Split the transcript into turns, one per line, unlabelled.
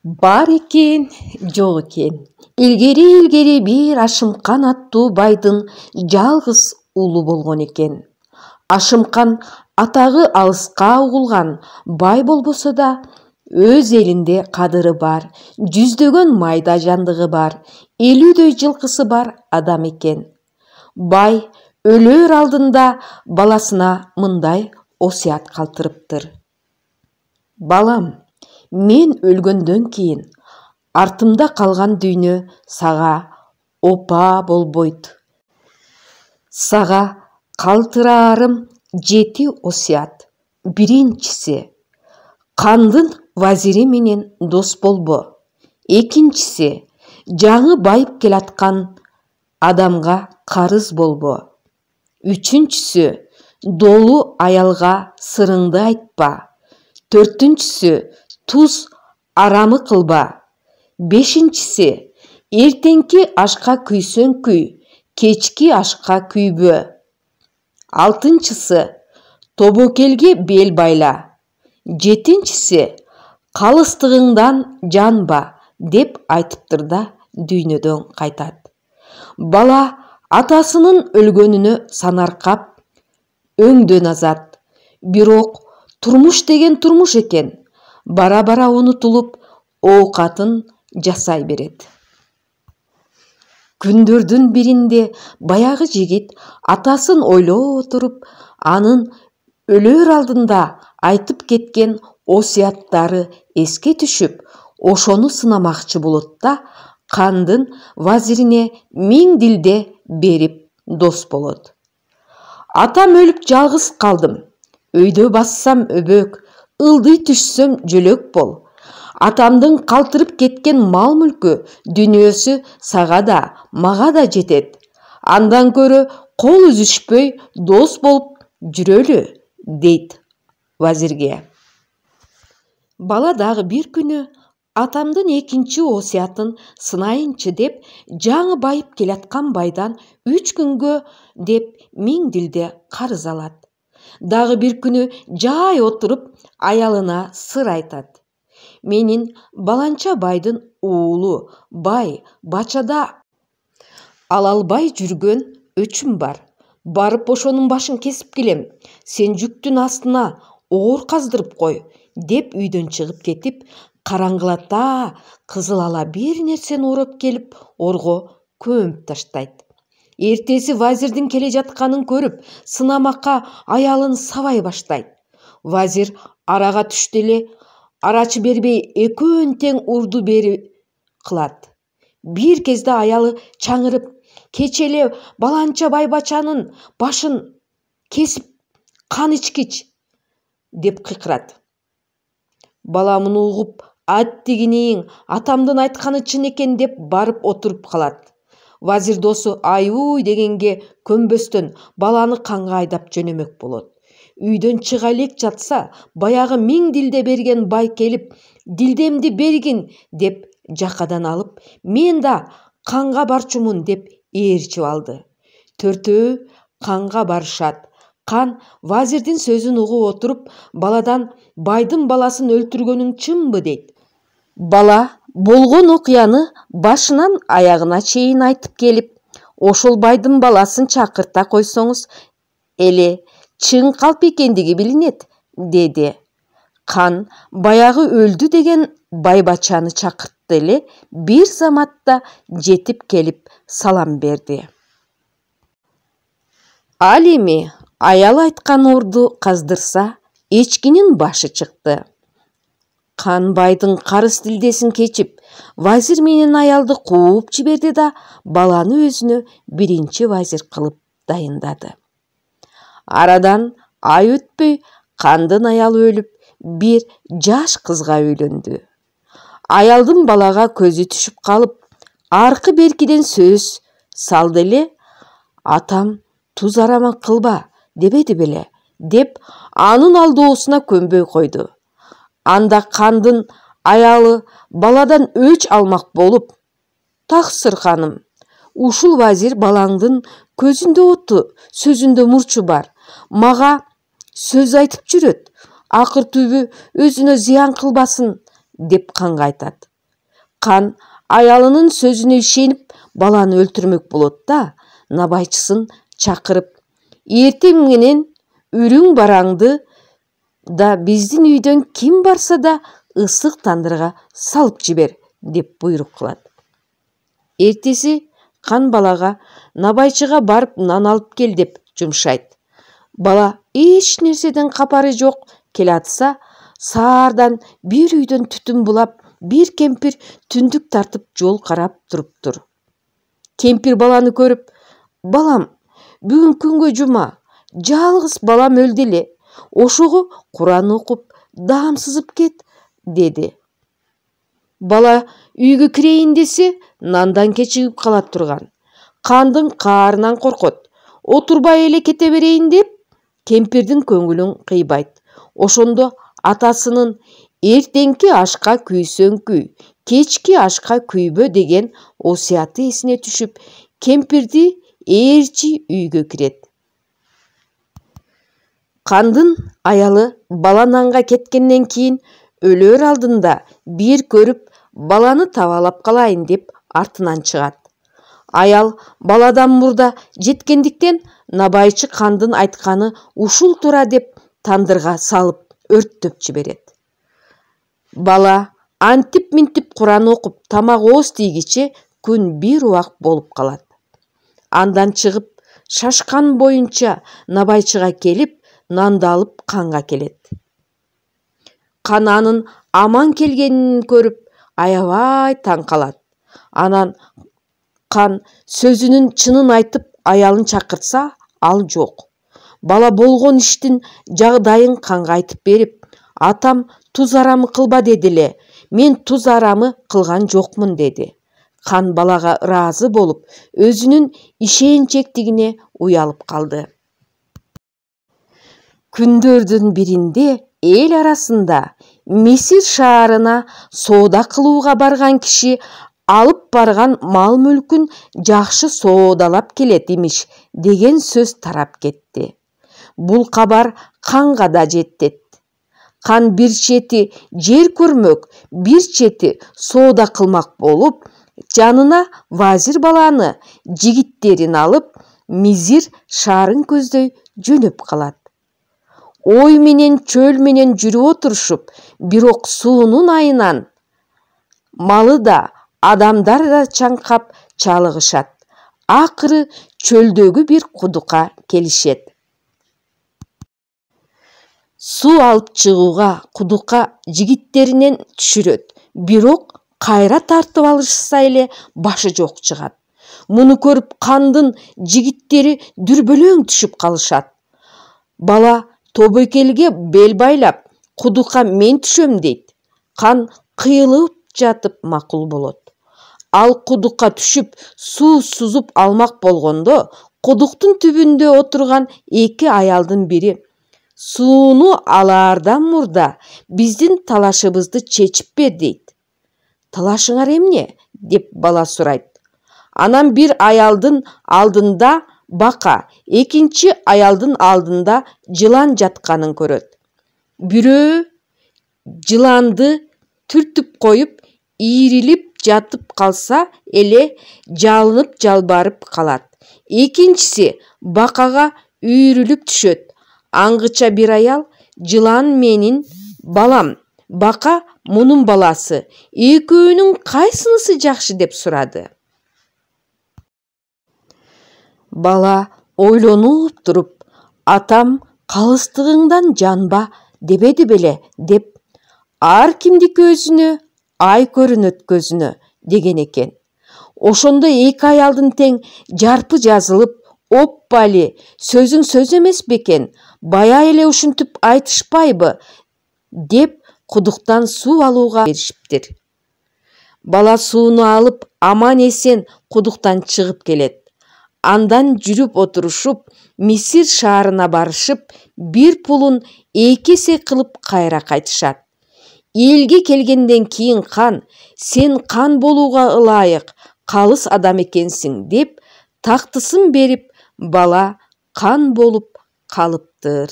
Бар экен, жок экен. Илгери бир Ашымкан аттуу байдын жалгыз уулу болгон экен. Ашымкан атагы алыска угулган бай болбосо да, өз элинде кадыры бар, жүздөгөн майда жандыгы бар, 50дөй жылкысы бар адам экен. Бай өлөр алдында баласына мындай осуят калтырыптыр. Балам, мен өлгөндөн кийин артымда калган дүйнө сага опа болбойт. Сага калтыраарым 7 осуят. Биринчиси, кандын вазири менен дос болбо. Экинчиси, жаңы байып келаткан адамга карыз болбо. Үчүнчүсү, долу аялга сырыңды айтпа. Төртүнчүсү, туз арамы кылба. Бешинчиси, эртеңки ашка күйсөң күй, кечки ашка күйбө. Алтынчысы, тобокелге бел байла. Жетинчиси, калыстыгыңдан жанба деп айтыптыр да дүйнөдөн кайтат. Бала атасынын өлгөнүнө санаркап өңдөн азат. Бирок турмуш деген турмуш экен. Бара-бара унутулуп, оокатын жасай берет. Күндөрдүн биринде баягы жигит атасын ойлоп отуруп, анын өлөр алдында айтып кеткен осуяттары эске түшүп, ошону сынамакчы болот да, кандын вазирине 1000 дилде берип дос болот. Атам өлүп жалгыз калдым. Өйдө бассам өбөк, ылдый түшсөм жөлөк бол. Атамдын калтырып кеткен мал мүлкү, дүнүйөсү сага да, мага да жетет. Андан көрө кол үзүшпөй дос болуп жүрөлү, дейт вазирге. Бала дагы бир күнү атамдын экинчи осуятын сынайынчы деп, жаңы байып келаткан байдан 3 күнгө деп 1000 дилде карыз алат. Дагы бир күнү жай отуруп, аялына сыр айтат. Менин баланча байдын уулу бай бачада ала албай жүргөн өчүм бар. Барып ошонун башын кесип келем. Сен жүктүн астына оор каздырып кой, деп үйдөн чыгып кетип, караңгылата кызыл ала бир нерсени ороп келип, орго көмүп таштайт. Эртеси вазирдин келе жатканын көрүп, сынамакка аялын сабай баштайт. Вазир арага түштү эле, арачы бербей экөөнүн тең урду бери кылат. Бир кезде аялы чаңырып, кече эле баланча байбачанын башын кесип кан ичкич, деп кыйкырат. Бала муну угуп, аттигинейин атамдын айтканы чын экен деп барып отуруп калат. Вазир досу ай-уй дегенге көнбөстөн баланы канга айдап жөнөмөк болот. Үйдөн чыга элек жатса, баягы 1000 дилде берген бай келип, дилдемди бергин деп жакадан алып, мен да канга барчумун деп ээрчип алды. Төртөө канга барышат. Кан вазирдин сөзүн угуп отуруп, баладан байдын баласын өлтүргөнүң чынбы дейт. Бала болгон окуяны башынан аягына чейин айтып келип, ошол байдын баласын чакырта койсоңуз эле чын калп экендиги билинет, деди. Кан баягы өлдү деген байбачаны чакыртты эле, бир заматта жетип келип салам берди. Ал эми аял айткан орду каздырса, эчкинин башы чыкты. Кан байдын карыз дилдесин кечип, вазир менен аялды кууп жиберди да, баланы өзүнө биринчи вазир кылып дайындады. Арадан ай өтпөй, кандын аялы өлүп, бир жаш кызга үйлөндү. Аялдын балага көзү түшүп калып, аркы беркиден сөз салды эле, атам туз арамы кылба дебеди беле, деп анын алдоосуна көнбөй койду. Анда кандын аялы баладан өч алмак болуп, таксыр ханым, ушул вазир балаңдын көзүндө оту, сөзүндө мурчу бар. Мага сөз айтып жүрөт. Акыр түбү өзүнө зыян кылбасын, деп канга айтат. Қан аялынын сөзүнө ишенип баланы өлтүрмөк болот да набайчысын чакырып, эртең менен үрүң бараңды да биздин үйдөн ким барса да ысык тандырга салып жибер деп буйрук кылат. Эртеси Қан балага набайчыга барып нан алып кел деп жумшайт. Бала эч нерседен капары жок келатса, саардан бир үйдөн түтүн булап, бир кемпир түндүк тартып жол карап туруптур. Кемпир баланы көрүп: «Балам, бүгүн күнгө жума, жалгыз балам өлдү эле. Ошого Куран окуп, даам сызып кет», деди. Бала үйгө кирейин десе, нандан кечигип кала турган. Кандын каарынан коркот. Отурбай эле кете берейин деп, кемпирдин көңүлүн кыйбайт. Ошондо атасынын «Эртеңки ашка күйсөң күй, кечки ашка күйбө» деген осуяты эсине түшүп, кемпирди ээрчи үйгө кирет. Кандын аялы бала нанга кеткенден кийин өлөр алдында бир көрүп, баланы табалап калайын деп артынан чыгат. Аял баладан мурда жеткендиктен набайчы Кандын айтканы ушул туура деп тандырга салып өрттөп жиберет. Бала антип-минтип Куран окуп, тамак ооз тийгиче күн бир убак болуп калат. Андан чыгып, шашкан боюнча набайчыга келип, нанды алып Канга келет. Кан анын аман келгенин көрүп, аябай таң калат. Анан Кан сөзүнүн чынын айтып аялын чакыртса, ал жок. Бала болгон иштин жагдайын Канга айтып берип: «Атам туз арамы кылба деди эле, мен туз арамы кылган жокмун», деди. Кан балага ыраазы болуп, өзүнүн ишенчектигине уялып калды. Күндөрдүн биринде эл арасында Мисир шаарына соода кылууга барган киши алып барган мал-мүлкүн жакшы соодалап келет имиш деген сөз тарап кетти. Бул кабар Канга да жетет. Кан бир чети жер көрмөк, бир чети соода кылмак болуп, жанына вазир баланы, жигиттерин алып, Мизир шаарын көздөй жөнөп калат. Ой менен чөл менен жүрүп отурушуп, бирок суунун айынан малы да, адамдар да чаңкап чалыгышат. Акыры чөлдөгү бир кудукка келишет. Суу алып чыгууга кудукка жигиттеринен түшүрөт, бирок кайра тартып алышса эле башы жок чыгат. Муну көрүп Кандын жигиттери дүрбөлөң түшүп калышат. Бала тобокелге бел байлап, кудукка мен түшөм дейт. Кан кыйылып жатып макул болот. Ал кудукка түшүп, суу сузуп алмак болгондо, кудуктун түбүндө отурган эки аялдын бири: «Сууну алаардан мурда биздин талашыбызды чечип бер», дейт. «Талашыңар эмне?» деп бала сурайт. Анан бир аялдын алдында бака, экинчи аялдын алдында жылан жатканын көрөт. Бирөө жыланды түртүп коюп, ийрилип жатып калса эле жалынып жалбарып калат. Экинчиси бакага үйрүлүп түшөт. Аңгыча бир аял: «Жылан менин балам, бака мунун баласы. Экөөнүн кайсынысы жакшы?» деп сурады. Бала ойлонуп туруп: «Атам калыстыгыңдан жанба дебеди беле?» деп, «Ар кимдики өзүнө, ай көрүнөт көзүнө» деген экен. Ошондо эки аялдын тең жарпы жазылып: «Оппали, сөзүң сөз эмес бекен, бая эле ушинтип айтышпайбы?» деп кудуктан суу алууга беришиптир. Бала сууну алып аман эсен кудуктан чыгып келет. Андан жүрүп отурушуп, Мисир шаарына барышып, бир пулун эки эсе кылып кайра кайтышат. Элге келгенден кийин Кан: «Сен Кан болууга ылайык, калыс адам экенсиң» деп тактысын берип, бала Кан болуп калыптыр.